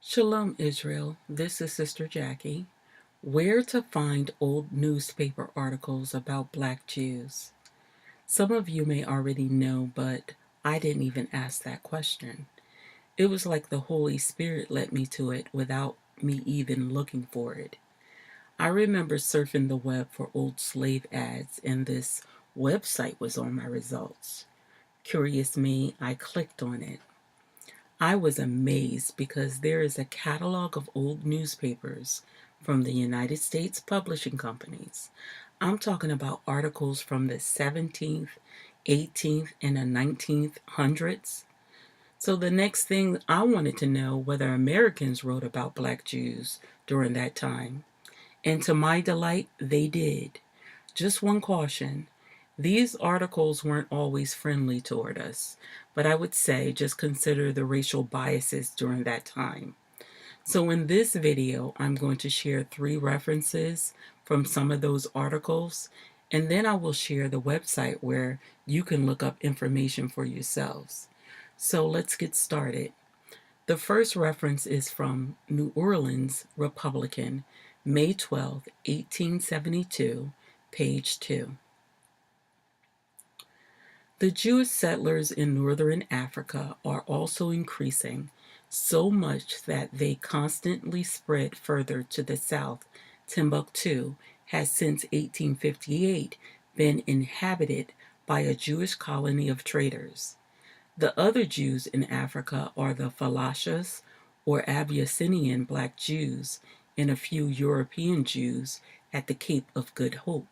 Shalom, Israel. This is Sister Jackie. Where to find old newspaper articles about Black Jews? Some of you may already know, but I didn't even ask that question. It was like the Holy Spirit led me to it without me even looking for it. I remember surfing the web for old slave ads, and this website was on my results. Curious me, I clicked on it. I was amazed because there is a catalog of old newspapers from the United States publishing companies. I'm talking about articles from the 17th, 18th, and the 19th hundreds. So the next thing I wanted to know whether Americans wrote about Black Jews during that time. And to my delight, they did. Just one caution. These articles weren't always friendly toward us, but I would say just consider the racial biases during that time. So in this video, I'm going to share 3 references from some of those articles, and then I will share the website where you can look up information for yourselves. So let's get started. The first reference is from New Orleans Republican, May 12, 1872, page 2. The Jewish settlers in northern Africa are also increasing, so much that they constantly spread further to the south. Timbuktu has since 1858 been inhabited by a Jewish colony of traders. The other Jews in Africa are the Falashas or Abyssinian Black Jews and a few European Jews at the Cape of Good Hope.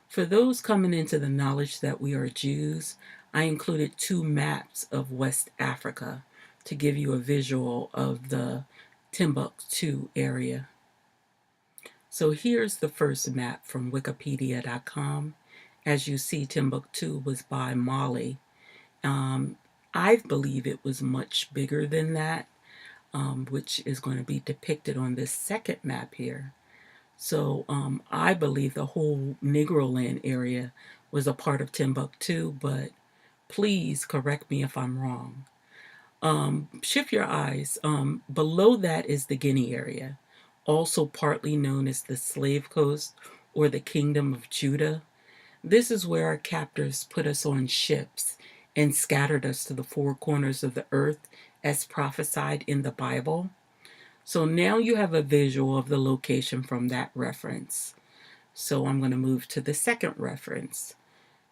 For those coming into the knowledge that we are Jews, I included 2 maps of West Africa to give you a visual of the Timbuktu area. So here's the first map from wikipedia.com. As you see, Timbuktu was by Mali. I believe it was much bigger than that, which is going to be depicted on this second map here. So I believe the whole Negro Land area was a part of Timbuktu, but please correct me if I'm wrong. Shift your eyes. Below that is the Guinea area, also partly known as the Slave Coast or the Kingdom of Judah. This is where our captors put us on ships and scattered us to the 4 corners of the earth as prophesied in the Bible. So now you have a visual of the location from that reference. So I'm going to move to the second reference.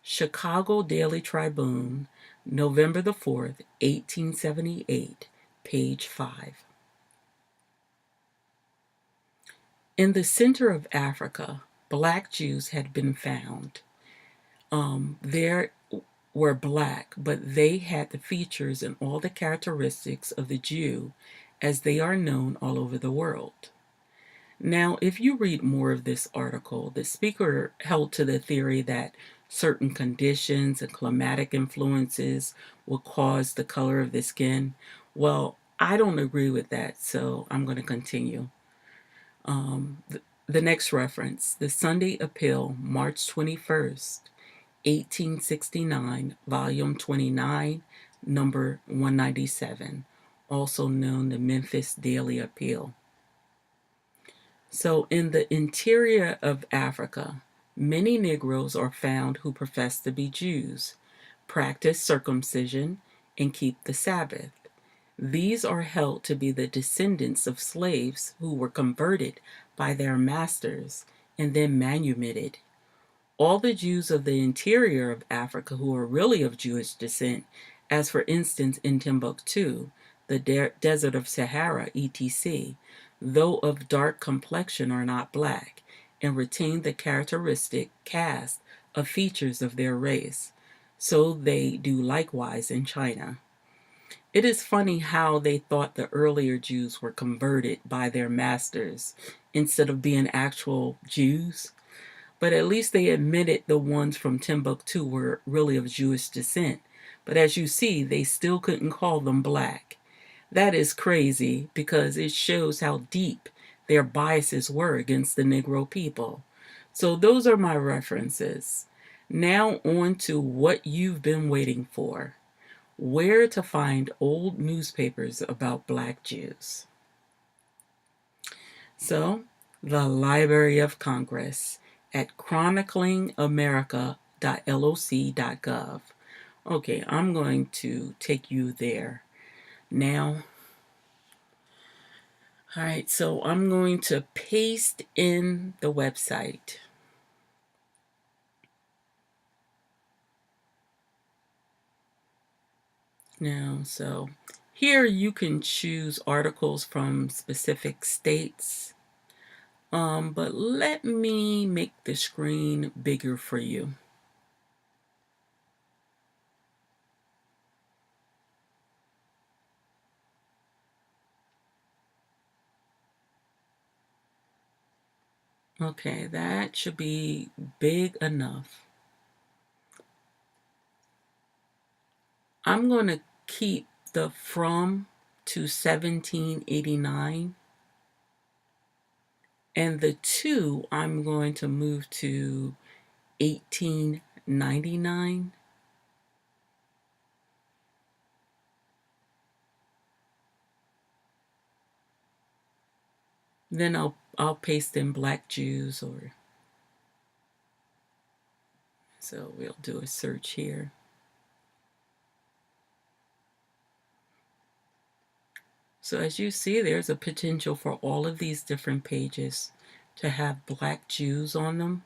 Chicago Daily Tribune, November 4th, 1878, page 5. In the center of Africa, Black Jews had been found. There were black, but they had the features and all the characteristics of the Jew as they are known all over the world. Now, if you read more of this article, the speaker held to the theory that certain conditions and climatic influences will cause the color of the skin. Well, I don't agree with that, so I'm going to continue. The next reference, the Sunday Appeal, March 21st, 1869, volume 29, number 197, also known the Memphis Daily Appeal. So in the interior of Africa, many Negroes are found who profess to be Jews, practice circumcision, and keep the Sabbath. These are held to be the descendants of slaves who were converted by their masters and then manumitted. All the Jews of the interior of Africa who are really of Jewish descent, as for instance in Timbuktu, the desert of Sahara, etc., though of dark complexion, are not black, and retain the characteristic cast of features of their race. So they do likewise in China. It is funny how they thought the earlier Jews were converted by their masters instead of being actual Jews. But at least they admitted the ones from Timbuktu were really of Jewish descent. But as you see, they still couldn't call them black. That is crazy because it shows how deep their biases were against the Negro people. So those are my references. Now on to what you've been waiting for. Where to find old newspapers about Black Jews. So, the Library of Congress at chroniclingamerica.loc.gov. Okay, I'm going to take you there now. All right, so I'm going to paste in the website. Now, so here you can choose articles from specific states, but let me make the screen bigger for you. Okay, that should be big enough. I'm going to keep the from to 1789, and the to I'm going to move to 1899. Then I'll paste in Black Jews, or so we'll do a search here. So as you see, there's a potential for all of these different pages to have Black Jews on them.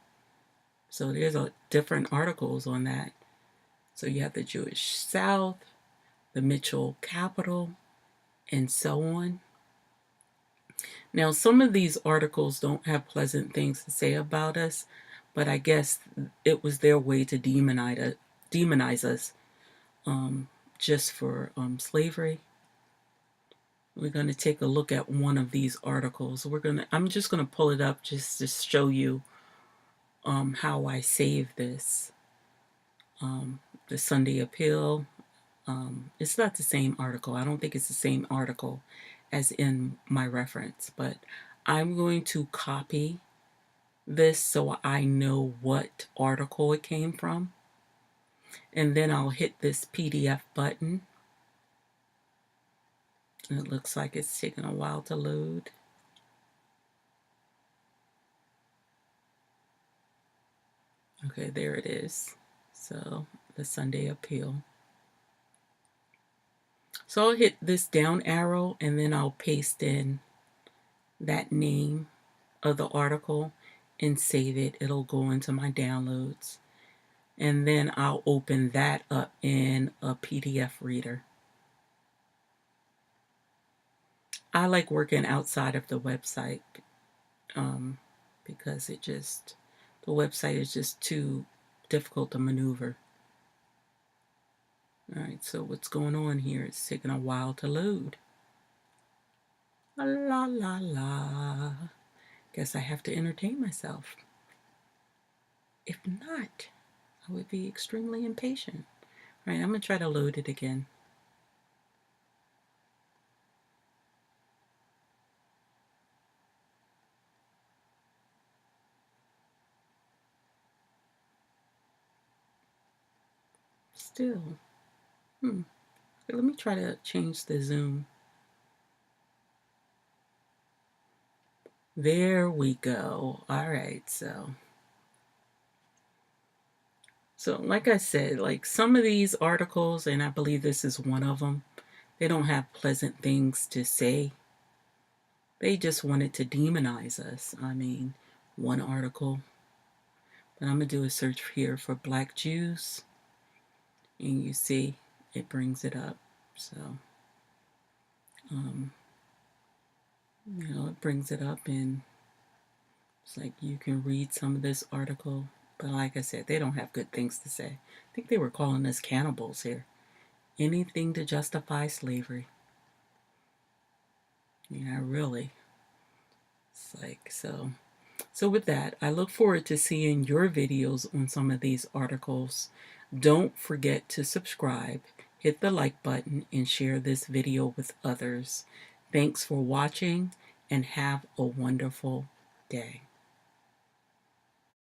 So there's different articles on that. So you have the Jewish South, the Mitchell Capital, and so on. Now, some of these articles don't have pleasant things to say about us, but I guess it was their way to demonize us just for slavery. We're going to take a look at one of these articles. I'm just going to pull it up just to show you how I save this. The Sunday Appeal. It's not the same article. I don't think it's the same article as in my reference, but I'm going to copy this so I know what article it came from. And then I'll hit this PDF button. It looks like it's taking a while to load. Okay, there it is. So the Sunday Appeal. So I'll hit this down arrow and then I'll paste in that name of the article and save it. It'll go into my downloads. And then I'll open that up in a PDF reader. I like working outside of the website because the website is just too difficult to maneuver. All right, so what's going on here? It's taking a while to load. La la la. Guess I have to entertain myself. If not, I would be extremely impatient. All right, I'm going to try to load it again. Still. Let me try to change the zoom. There we go. All right, so like I said, like some of these articles, and I believe this is one of them, they don't have pleasant things to say. They just wanted to demonize us. I mean, one article. But I'm going to do a search here for Black Jews. And you see, it brings it up. So, it brings it up and it's like you can read some of this article. But like I said, they don't have good things to say. I think they were calling us cannibals here. Anything to justify slavery. Yeah, really. It's like, so with that, I look forward to seeing your videos on some of these articles. Don't forget to subscribe, hit the like button, and share this video with others. Thanks for watching and have a wonderful day.